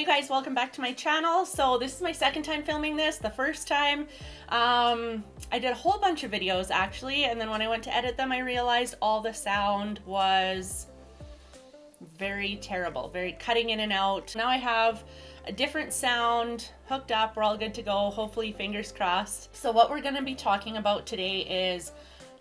Hey guys, welcome back to my channel. So this is my second time filming this. The first time I did a whole bunch of videos actually, and then when I went to edit them I realized all the sound was very terrible, very cutting in and out. Now I have a different sound hooked up. We're all good to go, hopefully, fingers crossed. So what we're going to be talking about today is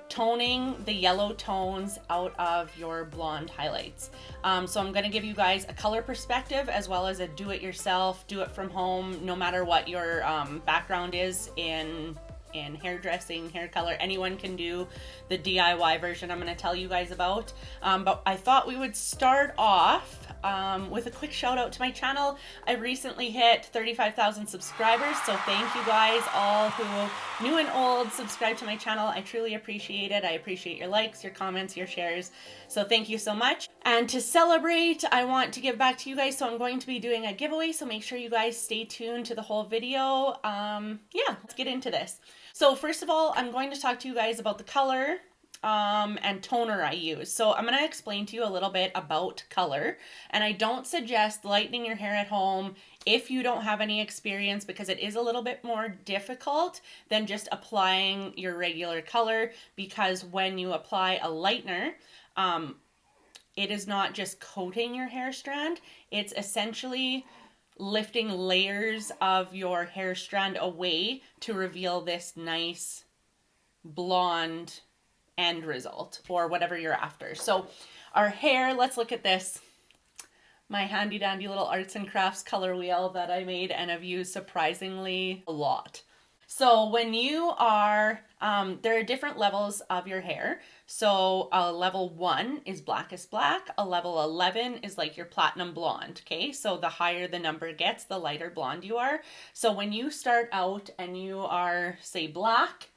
toning the yellow tones out of your blonde highlights. So I'm going to give you guys a color perspective as well as a do-it-yourself, do it from home, no matter what your background is in hairdressing, hair color. Anyone can do the DIY version I'm going to tell you guys about. But I thought we would start off with a quick shout out to my channel. I recently hit 35,000 subscribers, so thank you guys all who, new and old, subscribe to my channel. I truly appreciate it. I appreciate your likes, your comments, your shares. So thank you so much. And to celebrate, I want to give back to you guys, so I'm going to be doing a giveaway, so make sure you guys stay tuned to the whole video. Yeah, let's get into this. So first of all, I'm going to talk to you guys about the color and toner I use. So I'm going to explain to you a little bit about color, and I don't suggest lightening your hair at home if you don't have any experience, because it is a little bit more difficult than just applying your regular color, because when you apply a lightener, it is not just coating your hair strand, it's essentially lifting layers of your hair strand away to reveal this nice blonde end result or whatever you're after. So our hair, let's look at this. My handy dandy little arts and crafts color wheel that I made and have used surprisingly a lot. So when you are, there are different levels of your hair. So a level 1 is blackest black. A level 11 is like your platinum blonde, okay? So the higher the number gets, the lighter blonde you are. So when you start out and you are, say, black,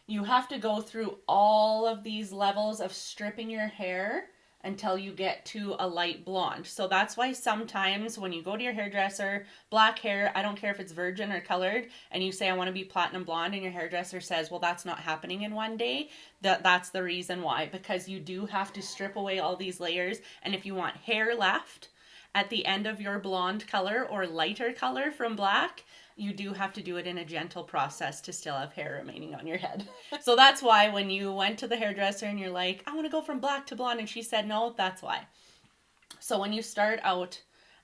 you have to go through all of these levels of stripping your hair until you get to a light blonde. So that's why sometimes when you go to your hairdresser, black hair, I don't care if it's virgin or colored, and you say I want to be platinum blonde, and your hairdresser says, well, that's not happening in one day, that's the reason why, because you do have to strip away all these layers. And if you want hair left at the end of your blonde color or lighter color from black, you do have to do it in a gentle process to still have hair remaining on your head. So that's why when you went to the hairdresser and you're like, I want to go from black to blonde, and she said no, that's why. So when you start out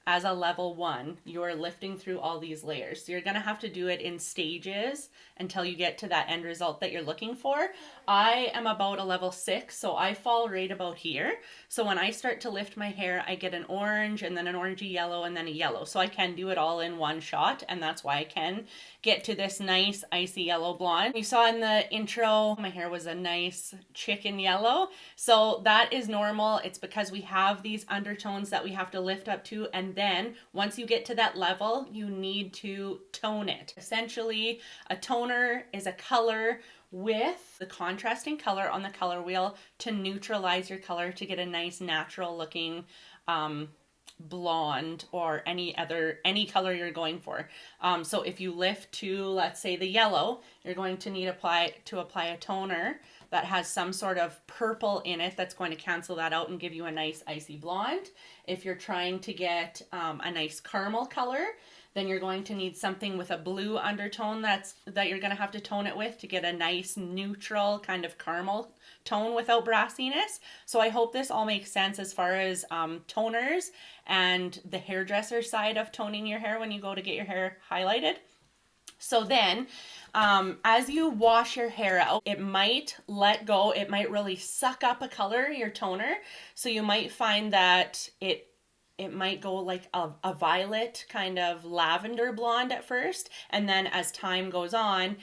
as a level 1, you're lifting through all these layers. So you're going to have to do it in stages until you get to that end result that you're looking for. I am about a level 6, so I fall right about here. So when I start to lift my hair, I get an orange and then an orangey yellow and then a yellow. So I can do it all in one shot, and that's why I can get to this nice icy yellow blonde. You saw in the intro, my hair was a nice chicken yellow. So that is normal. It's because we have these undertones that we have to lift up to, and then once you get to that level, you need to tone it. Essentially, a toner is a color with the contrasting color on the color wheel to neutralize your color to get a nice natural looking blonde or any color you're going for. So if you lift to, let's say, the yellow, you're going to need to apply a toner that has some sort of purple in it that's going to cancel that out and give you a nice icy blonde. If you're trying to get a nice caramel color, then you're going to need something with a blue undertone that you're going to have to tone it with to get a nice neutral kind of caramel tone without brassiness. So I hope this all makes sense as far as toners and the hairdresser side of toning your hair when you go to get your hair highlighted. So then, as you wash your hair out, it might let go. It might really suck up a color, your toner. So you might find that it might go like a violet kind of lavender blonde at first. And then as time goes on,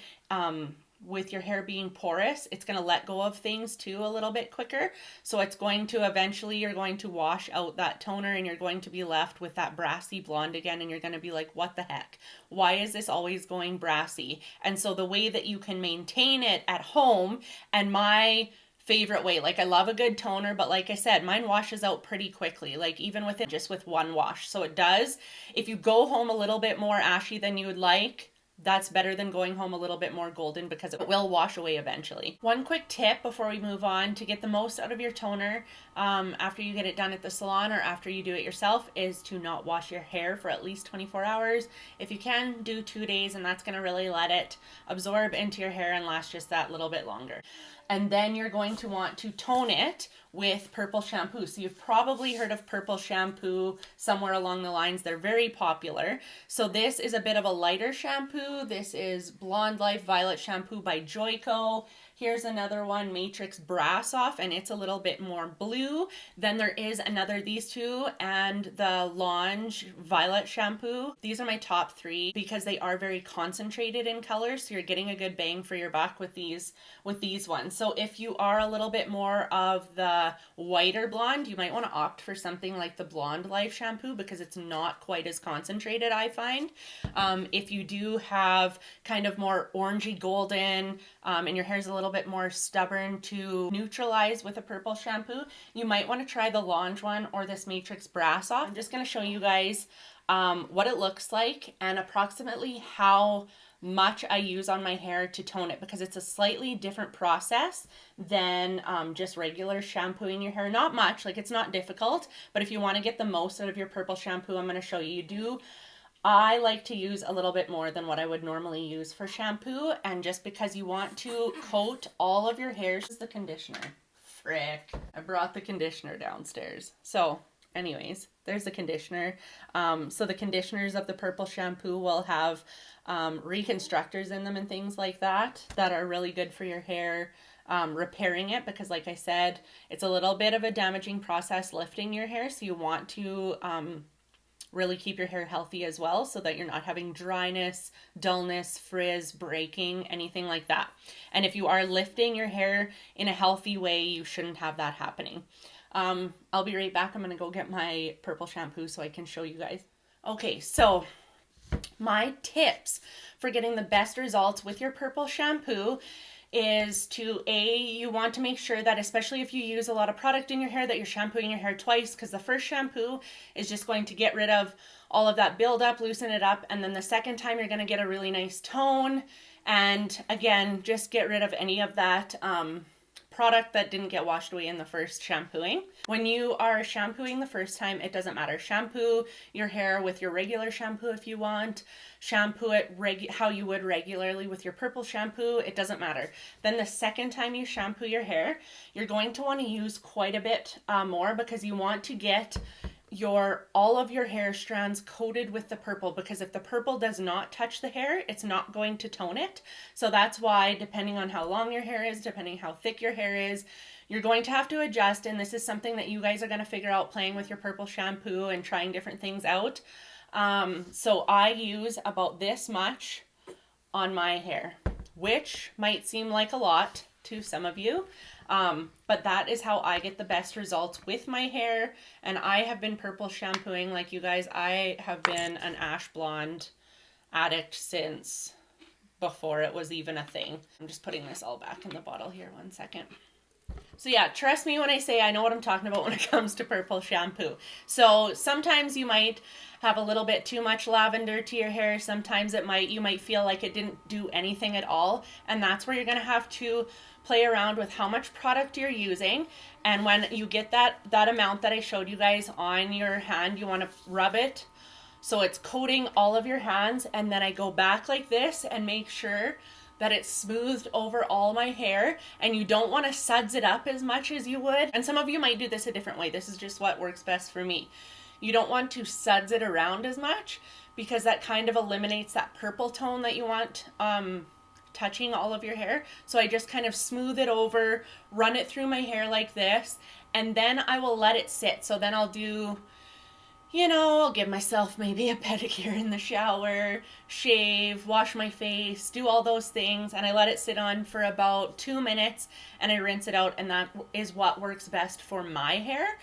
with your hair being porous, it's going to let go of things too a little bit quicker. So it's going to eventually, you're going to wash out that toner and you're going to be left with that brassy blonde again. And you're going to be like, what the heck? Why is this always going brassy? And so the way that you can maintain it at home, and my favorite way, like I love a good toner, but like I said, mine washes out pretty quickly, like even with one wash. So it does. If you go home a little bit more ashy than you would like, that's better than going home a little bit more golden because it will wash away eventually. One quick tip before we move on to get the most out of your toner after you get it done at the salon or after you do it yourself is to not wash your hair for at least 24 hours. If you can, do 2 days, and that's going to really let it absorb into your hair and last just that little bit longer. And then you're going to want to tone it with purple shampoo. So you've probably heard of purple shampoo somewhere along the lines. They're very popular. So this is a bit of a lighter shampoo. This is Blonde Life Violet Shampoo by Joico. Here's another one, Matrix Brass Off, and it's a little bit more blue. Then there is another, these two, and the Lange Violet Shampoo. These are my top 3 because they are very concentrated in color, so you're getting a good bang for your buck with these ones. So if you are a little bit more of the whiter blonde, you might want to opt for something like the Blonde Life Shampoo because it's not quite as concentrated, I find. If you do have kind of more orangey golden and your hair's a little bit more stubborn to neutralize with a purple shampoo, you might want to try the Lange one or this Matrix Brass Off. I'm just going to show you guys what it looks like and approximately how much I use on my hair to tone it because it's a slightly different process than just regular shampooing your hair. Not much, like it's not difficult, but if you want to get the most out of your purple shampoo, I'm going to show you. I like to use a little bit more than what I would normally use for shampoo, and just because you want to coat all of your hair. This is the conditioner. Frick. I brought the conditioner downstairs. So anyways, there's the conditioner. So the conditioners of the purple shampoo will have reconstructors in them and things like that are really good for your hair, repairing it, because like I said, it's a little bit of a damaging process lifting your hair, so you want to really keep your hair healthy as well so that you're not having dryness, dullness, frizz, breaking, anything like that. And if you are lifting your hair in a healthy way, you shouldn't have that happening. I'll be right back. I'm going to go get my purple shampoo so I can show you guys. Okay, so my tips for getting the best results with your purple shampoo is to you want to make sure that, especially if you use a lot of product in your hair, that you're shampooing your hair twice, because the first shampoo is just going to get rid of all of that buildup, loosen it up, and then the second time you're going to get a really nice tone, and again, just get rid of any of that product that didn't get washed away in the first shampooing. When you are shampooing the first time, it doesn't matter. Shampoo your hair with your regular shampoo if you want. Shampoo it how you would regularly with your purple shampoo. It doesn't matter. Then the second time you shampoo your hair, you're going to want to use quite a bit more, because you want to get all of your hair strands coated with the purple, because if the purple does not touch the hair, it's not going to tone it. So that's why, depending on how long your hair is, depending how thick your hair is, you're going to have to adjust, and this is something that you guys are going to figure out playing with your purple shampoo and trying different things out. So I use about this much on my hair, which might seem like a lot to some of you. But that is how I get the best results with my hair. And I have been purple shampooing, like you guys, I have been an ash blonde addict since before it was even a thing. I'm just putting this all back in the bottle here, 1 second. So yeah, trust me when I say I know what I'm talking about when it comes to purple shampoo. So sometimes you might have a little bit too much lavender to your hair. Sometimes you might feel like it didn't do anything at all. And that's where you're going to have to play around with how much product you're using. And when you get that amount that I showed you guys on your hand, you want to rub it so it's coating all of your hands. And then I go back like this and make sure that it's smoothed over all my hair, and you don't want to suds it up as much as you would. And some of you might do this a different way. This is just what works best for me. You don't want to suds it around as much, because that kind of eliminates that purple tone that you want touching all of your hair. So I just kind of smooth it over, run it through my hair like this, and then I will let it sit. So then I'll do, I'll give myself maybe a pedicure in the shower, shave, wash my face, do all those things, and I let it sit on for about 2 minutes, and I rinse it out, and that is what works best for my hair.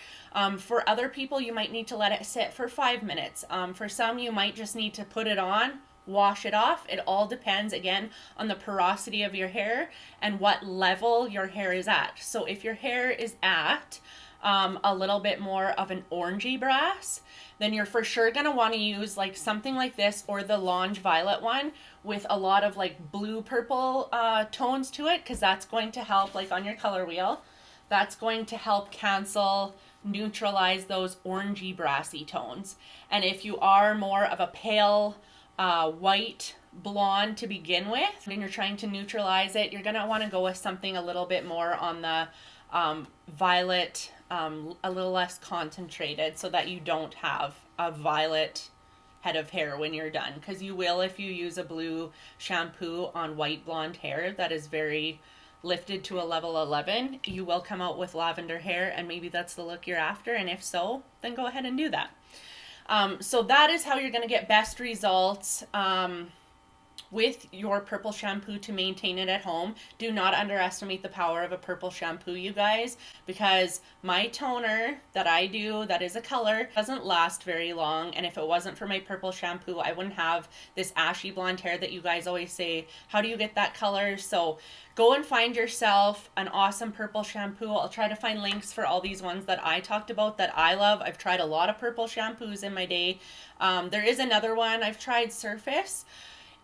For other people, you might need to let it sit for 5 minutes. For some, you might just need to put it on, wash it off. It all depends, again, on the porosity of your hair and what level your hair is at. So if your hair is at a little bit more of an orangey brass, then you're for sure going to want to use like something like this or the Lange Violet one with a lot of like blue purple tones to it, because that's going to help, like on your color wheel, that's going to help cancel, neutralize those orangey brassy tones. And if you are more of a pale white blonde to begin with and you're trying to neutralize it, you're going to want to go with something a little bit more on the violet, a little less concentrated, so that you don't have a violet head of hair when you're done, because you will if you use a blue shampoo on white blonde hair that is very lifted to a level 11, you will come out with lavender hair, and maybe that's the look you're after, and if so, then go ahead and do that. So that is how you're going to get best results with your purple shampoo to maintain it at home. Do not underestimate the power of a purple shampoo, you guys, because my toner that I do, that is a color, doesn't last very long. And if it wasn't for my purple shampoo, I wouldn't have this ashy blonde hair that you guys always say, how do you get that color? So go and find yourself an awesome purple shampoo. I'll try to find links for all these ones that I talked about that I love. I've tried a lot of purple shampoos in my day. There is another one I've tried, Surface.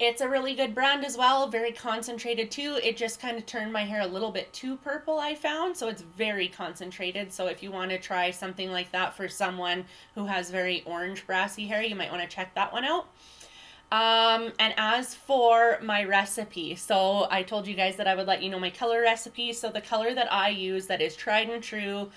It's a really good brand as well, very concentrated too. It just kind of turned my hair a little bit too purple, I found, so it's very concentrated. So if you want to try something like that for someone who has very orange brassy hair, you might want to check that one out. And as for my recipe, so I told you guys that I would let you know my color recipe. So the color that I use that is tried and true,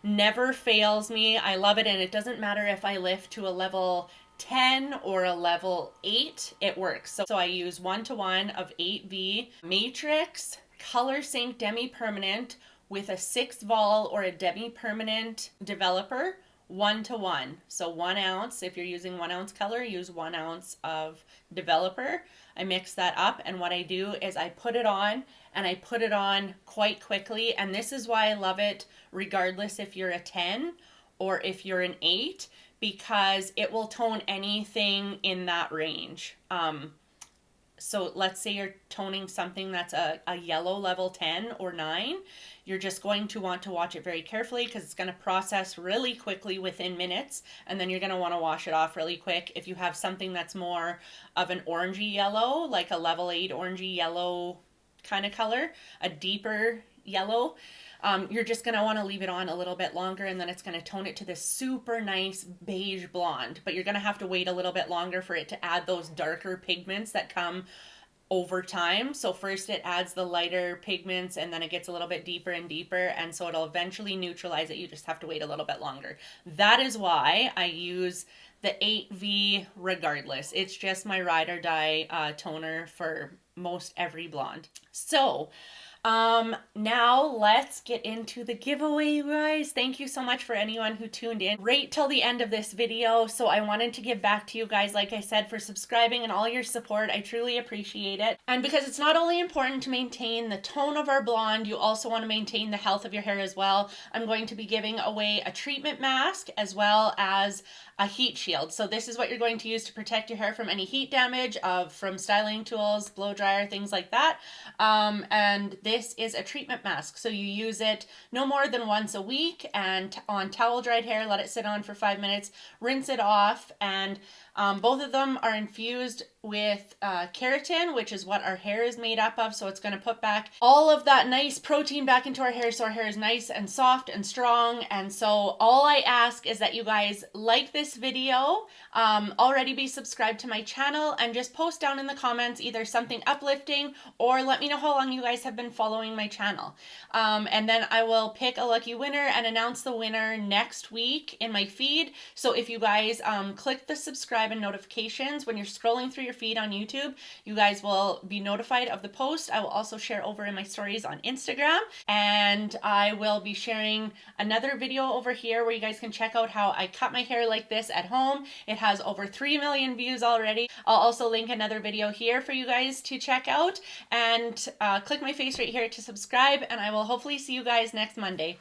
never fails me. I love it, and it doesn't matter if I lift to a level 10 or a level 8, it works. So I use 1:1 of 8V Matrix Color Sync Demi-Permanent with a 6 vol or a demi-permanent developer, 1:1. So 1 ounce, if you're using 1 ounce color, use 1 ounce of developer. I mix that up, and what I do is I put it on, and I put it on quite quickly. And this is why I love it regardless if you're a 10 or if you're an 8, because it will tone anything in that range. So let's say you're toning something that's a yellow level 10 or 9. You're just going to want to watch it very carefully, because it's going to process really quickly within minutes, and then you're going to want to wash it off really quick. If you have something that's more of an orangey yellow, like a level 8 orangey yellow kind of color, a deeper yellow, you're just going to want to leave it on a little bit longer, and then it's going to tone it to this super nice beige blonde. But you're going to have to wait a little bit longer for it to add those darker pigments that come over time. So first it adds the lighter pigments, and then it gets a little bit deeper and deeper, and so it'll eventually neutralize it. You just have to wait a little bit longer. That is why I use the 8V regardless. It's just my ride or die toner for most every blonde. So now let's get into the giveaway, you guys. Thank you so much for anyone who tuned in right till the end of this video. So I wanted to give back to you guys, like I said, for subscribing and all your support. I truly appreciate it. And because it's not only important to maintain the tone of our blonde, you also want to maintain the health of your hair as well. I'm going to be giving away a treatment mask as well as a heat shield. So this is what you're going to use to protect your hair from any heat damage from styling tools, blow dryer, things like that. And this is a treatment mask. So you use it no more than once a week, and on towel dried hair, let it sit on for 5 minutes, rinse it off, and both of them are infused with keratin, which is what our hair is made up of. So it's going to put back all of that nice protein back into our hair, so our hair is nice and soft and strong. And so all I ask is that you guys like this video, already be subscribed to my channel, and just post down in the comments either something uplifting or let me know how long you guys have been following my channel. And then I will pick a lucky winner and announce the winner next week in my feed. So if you guys click the subscribe and notifications when you're scrolling through your feed on YouTube, you guys will be notified of the post. I will also share over in my stories on Instagram, and I will be sharing another video over here where you guys can check out how I cut my hair like this at home. It has over 3 million views already. I'll also link another video here for you guys to check out, and click my face right here to subscribe, and I will hopefully see you guys next Monday.